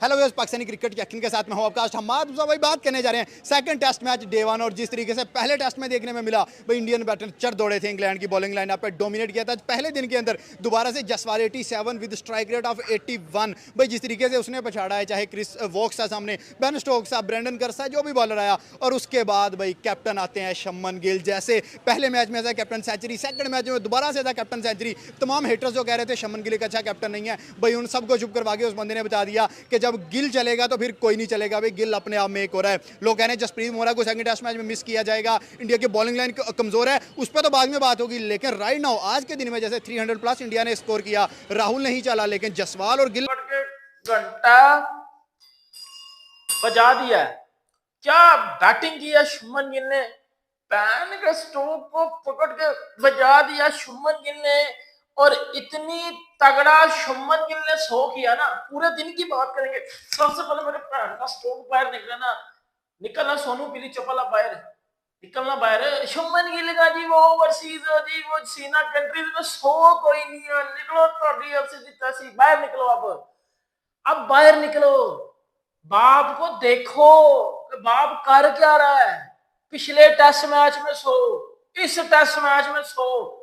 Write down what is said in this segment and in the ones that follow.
Hello viewers, Pakistani cricket के अखिल के साथ में हूं आपका हमाद भाई। बात करने जा रहे हैं सेकंड टेस्ट मैच डे 1 और जिस तरीके से पहले टेस्ट में देखने में मिला भाई, इंडियन बैटर चढ़ दौड़े थे, इंग्लैंड की बॉलिंग लाइन पे डोमिनेट किया था। पहले दिन के अंदर दोबारा से Jaswal 87 with strike rate of 81 भाई, जिस तरीके से उसने पछाड़ा है, चाहे क्रिस वोक्स था सामने, बेन स्टोक्स था, ब्रेंडन कर्स था, जो भी बॉलर आया। और उसके बाद भाई कैप्टन आते हैं शुभमन गिल। जैसे पहले मैच में था कैप्टन सेंचुरी, सेकंड मैच में दोबारा से था कैप्टन सेंचुरी। तमाम हेटर्स जो कह रहे थे शुभमन गिल एक अच्छा कैप्टन नहीं है भाई, उन सबको चुप करवा के उस बंदे ने बता दिया कि जब गिल चलेगा तो फिर कोई नहीं चलेगा भाई, गिल अपने आप में एक हो रहा है। लोग कह रहे हैं जसप्रीत बुमराह को सेकंड टेस्ट मैच में मिस किया जाएगा, इंडिया की बॉलिंग लाइन कमजोर है, उस पर तो बाद में बात होगी। लेकिन राइट नाउ आज के दिन में जैसे 300 प्लस इंडिया ने स्कोर किया, राहुल नहीं चला, लेकिन जसवाल और गिल घंटा बजा दिया। क्या बैटिंग की है शुभमन गिल ने, पैन के स्टोक को पकड़ के बजा दिया शुभमन गिल ने। और इतनी तगड़ा शुभमन गिल ने शो किया ना, पूरे दिन की बात करेंगे। सबसे पहले मेरे पैन का स्टोक बाहर निकलना सोनू पीली चपला बाहर निकलना बाहर। शुभमन गिल का जी वो ओवरसीज जी वो सीना कंट्रीज में शो कोई नहीं है। निकलो तो बाहर निकलो, अब बाहर निकलो, बाप को देखो बाप कर क्या रहा है। पिछले टेस्ट मैच में सो, इस टेस्ट मैच में सो,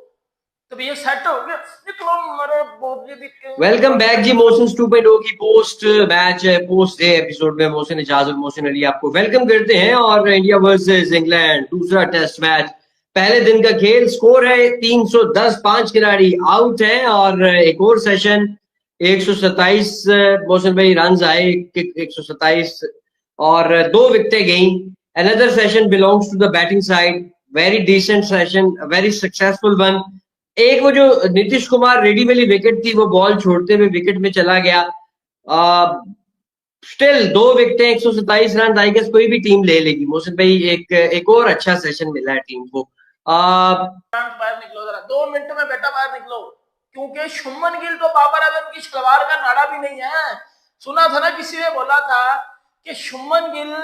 तो ये सेट हो गया। निकलो मरो बोबली भी। वेलकम बैक जी। मोशन 2.0 की post match post day episode में मोशन इजाज और मोशन अली आपको वेलकम करते हैं। और इंडिया वर्सेस इंग्लैंड दूसरा टेस्ट मैच, पहले दिन का खेल। स्कोर है 310, 5 खिलाड़ी आउट हैं और एक और सेशन 127 मोशन भाई रन आए, 127 और 2 विकेटें गई। Another session belongs to the batting side, very decent session, very successful one. एक वो जो नीतीश कुमार रेडी वाली विकेट थी, वो बॉल छोड़ते हुए विकेट में चला गया। स्टिल 2 विकेटें, 127 रन। आई गेस कोई भी टीम ले लेगी मोहसिन भाई। एक और अच्छा सेशन मिला है टीम को। बाहर निकलो जरा, 2 मिनट में बेटा बाहर निकलो, क्योंकि शुभमन गिल तो बाबर आजम की सलवार का नाड़ा भी नहीं है। सुना था ना, किसी ने बोला था कि शुभमन गिल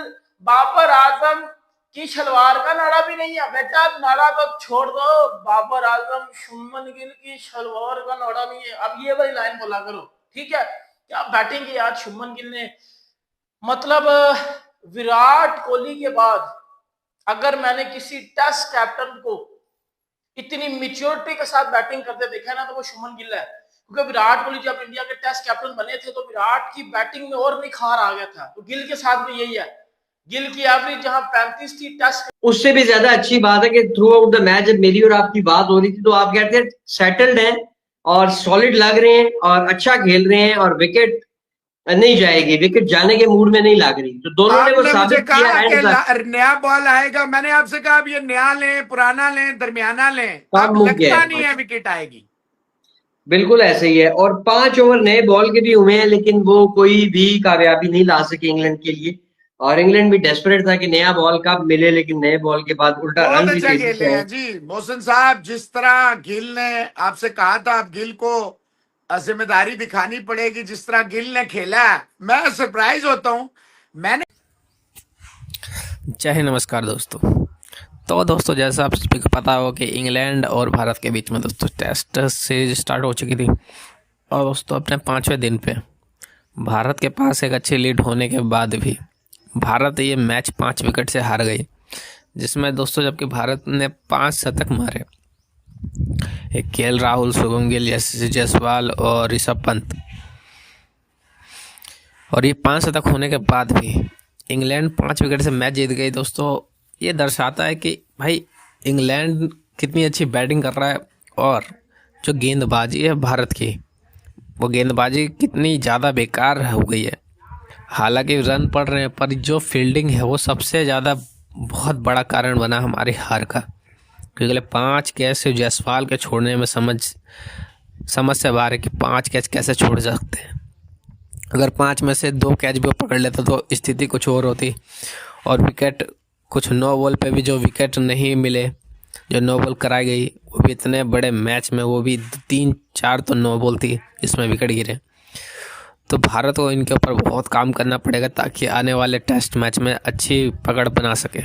बाबर आजम की शलवार का नाड़ा भी नहीं है। बेटा नाड़ा तो छोड़ दो, बाबर आजम शुभमन गिल की शलवार का नाड़ा नहीं है। अब ये वाली लाइन बोला करो, ठीक है। क्या बैटिंग की आज शुभमन गिल ने, मतलब विराट कोहली के बाद अगर मैंने किसी टेस्ट कैप्टन को इतनी मैच्योरिटी के साथ बैटिंग करते देखा है ना, तो वो शुभमन गिल है। क्योंकि विराट कोहली जब इंडिया के टेस्ट कैप्टन बने थे तो विराट की बैटिंग में और निखार आ गया था, तो गिल के साथ भी यही है। गिल की एवरेज जहां 35 थी टेस्ट, उससे भी ज्यादा अच्छी बात है कि थ्रू आउट द मैच जब मेरी और आपकी बात हो रही थी तो आप कहते हैं सेटल्ड हैं और सॉलिड लग रहे हैं और अच्छा खेल रहे हैं और विकेट नहीं जाएगी, विकेट जाने के मूड में नहीं लग रही। तो दोनों ने वो साबित किया। नया बॉल आएगा, मैंने आपसे कहा अब ये नया लें, पुराना लें, दरमियाना लें, अब लगता नहीं है विकेट आएगी। बिल्कुल ऐसे ही है। और 5 ओवर नए बॉल के भी हुए हैं, लेकिन वो कोई भी कामयाबी नहीं ला सके इंग्लैंड के लिए। और इंग्लैंड भी डेस्परेट था कि नया बॉल कब मिले, लेकिन नए बॉल के बाद उल्टा रन भी अच्छा खेले हैं जी मोहसिन साहब। जिस तरह गिल ने आपसे कहा था, अब गिल को जिम्मेदारी दिखानी पड़ेगी। जिस तरह गिल ने खेला है, मैं सरप्राइज होता हूं। मैंने जय हिंद, नमस्कार दोस्तों। तो दोस्तों, जैसा आप सभी को पता हो कि इंग्लैंड और भारत के बीच में दोस्तों टेस्ट सीरीज स्टार्ट हो चुकी थी। और दोस्तों अपने 5वें दिन पे भारत के पास एक अच्छी लीड होने के बाद भी भारत ये मैच 5 विकेट से हार गई, जिसमें दोस्तों जबकि भारत ने 5 शतक मारे, एक केएल राहुल, शुभमन गिल, यशस्वी जायसवाल और ऋषभ पंत, और ये 5 शतक होने के बाद भी इंग्लैंड 5 विकेट से मैच जीत गई। दोस्तों ये दर्शाता है कि भाई इंग्लैंड कितनी अच्छी बैटिंग कर रहा है और जो गेंदबाजी है भारत की, वो गेंदबाजी कितनी ज़्यादा बेकार हो गई है। हालांकि रन पड़ रहे हैं, पर जो फील्डिंग है वो सबसे ज़्यादा बहुत बड़ा कारण बना हमारी हार का। क्योंकि अगले 5 कैच से जायसवाल के छोड़ने में समझ से बाहर है कि 5 कैच कैसे छोड़ सकते हैं। अगर 5 में से 2 कैच भी पकड़ लेते तो स्थिति कुछ और होती। और विकेट कुछ 9 बॉल पे भी जो विकेट नहीं मिले, जो 9 बॉल कराई गई, वो भी इतने बड़े मैच में, वो भी 3-4 तो 9 बॉल थी, इसमें विकेट गिरे। तो भारत को इनके ऊपर बहुत काम करना पड़ेगा ताकि आने वाले टेस्ट मैच में अच्छी पकड़ बना सके।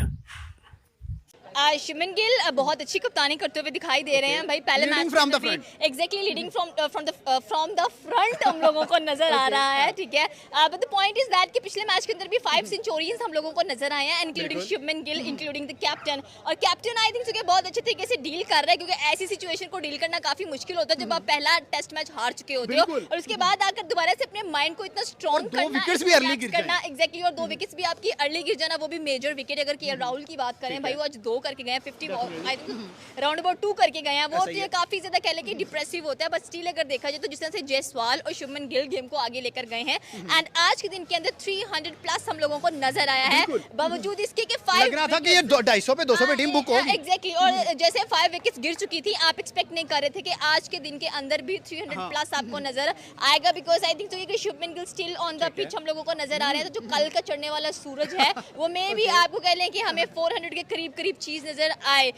शुभमन गिल बहुत अच्छी कप्तानी करते हुए दिखाई दे रहे हैं भाई। पहले Leading match from the front. Exactly leading from the front हम लोगों को नजर आ रहा है, ठीक है। But the point is that कि पिछले मैच के अंदर भी 5 सेंचुरीज हम लोगों को नजर आए हैं, including Shubman Gill, including the captain. और कैप्टन आई थिंक कि बहुत अच्छे तरीके से डील कर रहा है, क्योंकि ऐसी सिचुएशन को डील करना काफी मुश्किल होता है जब आप पहला टेस्ट मैच हार चुके होते हो बिल्कुल। और उसके बाद आकर दोबारा से अपने माइंड को इतना स्ट्रॉन्ग और दो करना, wickets भी early गिर करना एग्जैक्टली। और 2 विकेट्स भी आपकी अर्ली गिर जाना, वो भी मेजर विकेट। अगर केएल राहुल की बात करें भाई, वो आज 2 करके गए हैं, 50 आई थिंक राउंड अबाउट 2 करके गए हैं। वो सही है। काफी ज्यादा कह लें कि डिप्रेसिव होता है, बट स्टिल अगर देखा जाए तो जिस तरह से जायसवाल और शुभमन गिल गेम को आगे लेकर गए हैं, एंड आज के दिन के अंदर 300 प्लस हम लोगों को नजर आया है, बावजूद इसके के 5 लग रहा था कि ये 250 पे 200 पे टीम बुक होगी। एग्जैक्टली। और जैसे 5 विकेट्स गिर चुकी थी, आप एक्सपेक्ट नहीं कर रहे थे कि आज के दिन के अंदर भी 300 प्लस आपको नजर आएगा, बिकॉज आई थिंक कि Shubman Gill still on the pitch हम लोगों को नजर आ रहे हैं। तो जो कल का चढ़ने वाला सूरज है वो मे भी आपको कह लें कि हमें 400 के करीब करीब चीज नजर आए।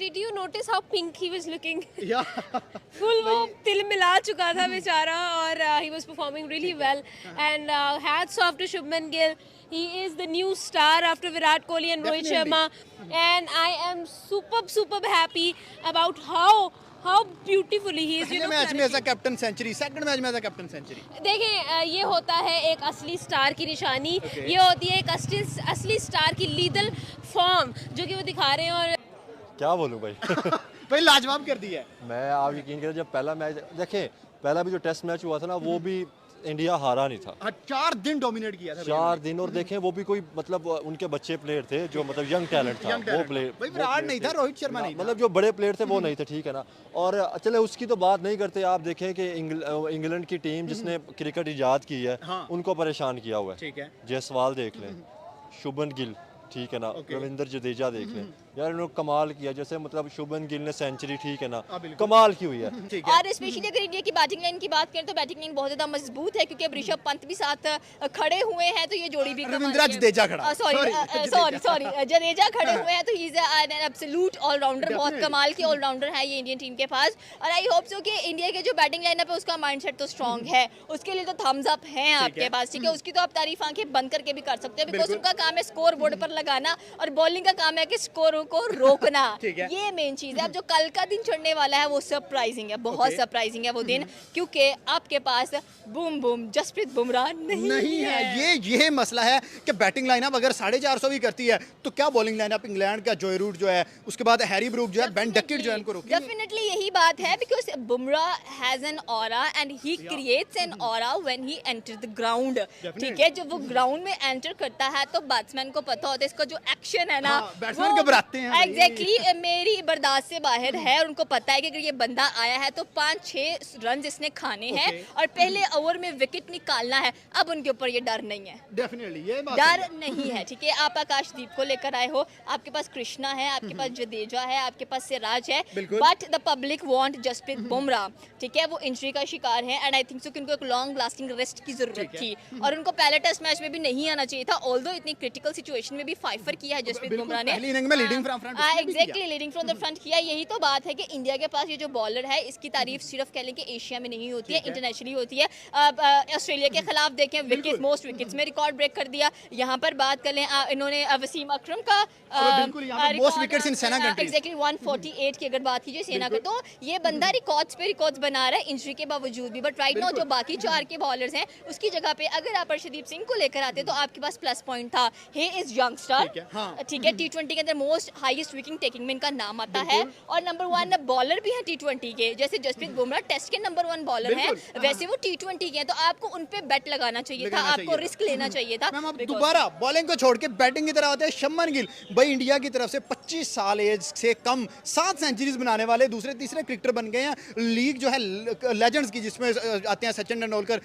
Did you notice how pink he was looking? या फुल वो तिल मिला चुका था बेचारा, और he was performing really well. And hats off to Shubman Gill. He is the new star after Virat Kohli and Rohit Sharma. And I am super happy about how beautifully he is. पहले match में ऐसा captain century, second match में ऐसा captain century. देखें, ये होता है एक असली स्टार की निशानी। ये होती है एक असली स्टार की लीदल फॉर्म जो कि वो दिखा रहे हैं। और क्या बोलूं भाई भाई लाजवाब कर दिया है। मैं, आप यकीन करें, जब पहला मैच देखें, पहला भी जो टेस्ट मैच हुआ था ना, वो भी इंडिया हारा नहीं था। 4 दिन डोमिनेट किया था 4 दिन। और देखें, वो भी कोई मतलब उनके बच्चे प्लेयर थे जो मतलब यंग टैलेंट था। वो प्लेयर भाई विराट नहीं था, रोहित शर्मा नहीं था, मतलब जो बड़े प्लेयर थे वो नहीं थे, ठीक है ना। और चले उसकी तो बात नहीं करते। आप देखें कि इंग्लैंड की टीम जिसने क्रिकेट इजाद की है, उनको परेशान किया हुआ है। ठीक है। जायसवाल देख लें, शुभमन गिल, ठीक है ना, रविंद्र जडेजा देख लें, यार इन्होंने कमाल किया। जैसे मतलब शुभमन गिल ने सेंचुरी, ठीक है ना, कमाल की हुई है। और स्पेशली अगर इंडिया की बैटिंग लाइन की बात करें तो बैटिंग लाइन बहुत ज्यादा मजबूत है, क्योंकि अब ऋषभ पंत भी साथ खड़े हुए हैं, तो ये जोड़ी भी रविंद्र जडेजा खड़ा, सॉरी जडेजा खड़े हुए हैं, तो he is an absolute allrounder. बहुत कमाल के ऑलराउंडर है ये इंडियन टीम के पास। और आई होप सो कि इंडिया के जो बैटिंग लाइनअप है उसका माइंडसेट तो स्ट्रांग है, उसके लिए तो थम्स अप है आपके पास, ठीक है। उसकी तो आप तारीफ आंखें बंद करके भी कर सकते हैं, बिकॉज उनका काम है स्कोर बोर्ड पर लगाना और बॉलिंग का काम है कि स्कोरों को रोकना। ये मेन चीज है। अब जो कल का दिन चढ़ने वाला है वो सरप्राइजिंग है, बहुत सरप्राइजिंग है वो दिन, क्योंकि आपके पास बूम जसप्रीत बुमराह नहीं है। ये मसला है कि बैटिंग लाइनअप अगर 450 भी करती है तो क्या बॉलिंग लाइनअप इंग्लैंड का जोय रूट जो है, उसके बाद हैरी ब्रूक जो है, बेन डकिट जो है, उनको रोकेंगे। डेफिनेटली यही बात है, because Bumrah has an aura and he creates an aura when he enter the ground, ठीक है। जब वो ग्राउंड में एंटर करता है तो बैट्समैन को पता होता है इसका जो एक्शन है ना, बैट्समैन घबराते हैं। एग्जैक्टली मेरी बर्दाश्त से बाहर है, और उनको पता है कि अगर ये बंदा आया है तो 5-6 रन इसने खाने हैं और पहले ओवर में विकेट निकालना है। अब उनके ऊपर ये डर नहीं है, डेफिनेटली ये बात डर नहीं है, ठीक है। आप आकाशदीप को लेकर आए हो, आपके पास कृष्णा है, आपके पास जडेजा है, आपके पास सिराज है, but the public want Jasprit Bumrah, ठीक है। वो इंजरी का शिकार है एंड आई थिंक सो कि उनको एक लॉन्ग लास्टिंग रेस्ट की जरूरत थी, और उनको पहले टेस्ट मैच में भी नहीं आना चाहिए था, ऑल्दो इतनी क्रिटिकल सिचुएशन में भी 5 फॉर किया है जसप्रीत बुमराह ने। Exactly leading from the front किया। यही तो बात है कि इंडिया के पास ये जो बॉलर है, इसकी तारीफ सिर्फ कह लें कि एशिया में नहीं होती है, इंटरनेशनली होती है। ऑस्ट्रेलिया के खिलाफ देखें, विकेट मोस्ट विकेट्स में रिकॉर्ड ब्रेक कर दिया। यहाँ पर बात कर लें, इन्होंने वसीम अकरम का most wickets in SENA countries, exactly 148 की अगर बात कीजिए सेना का, तो ये बंदा रिकॉर्ड्स पे रिकॉर्ड्स बना रहा है इंजरी के बावजूद भी। बट राइट नाउ जो बाकी 4 के बॉलर्स हैं, उसकी जगह पे अगर आप अर्शदीप सिंह को लेकर आते तो आपके पास प्लस पॉइंट था। ही इज यंगस्टर, ठीक है। T20 के अंदर मोस्ट हाईएस्ट विकेट टेकिंग में इनका नाम आता है, और नंबर 1 बॉलर भी है T20 के। जैसे जसप्रीत बुमराह टेस्ट के नंबर 1 बॉलर है, वैसे वो T20 के हैं, तो आपको उन पे बेट लगाना चाहिए था, आपको रिस्क लेना चाहिए था। मैम, अब दोबारा बॉलिंग को छोड़ के बैटिंग की तरफ आते हैं। शुभमन गिल भाई इंडिया की तरफ से 25 साल एज से कम 7 सेंचुरीज बनाने वाले दूसरे तीसरे क्रिकेटर बन गए हैं। लीग जो है लेजेंड्स की, जिसमें आते हैं सचिन तेंदुलकर,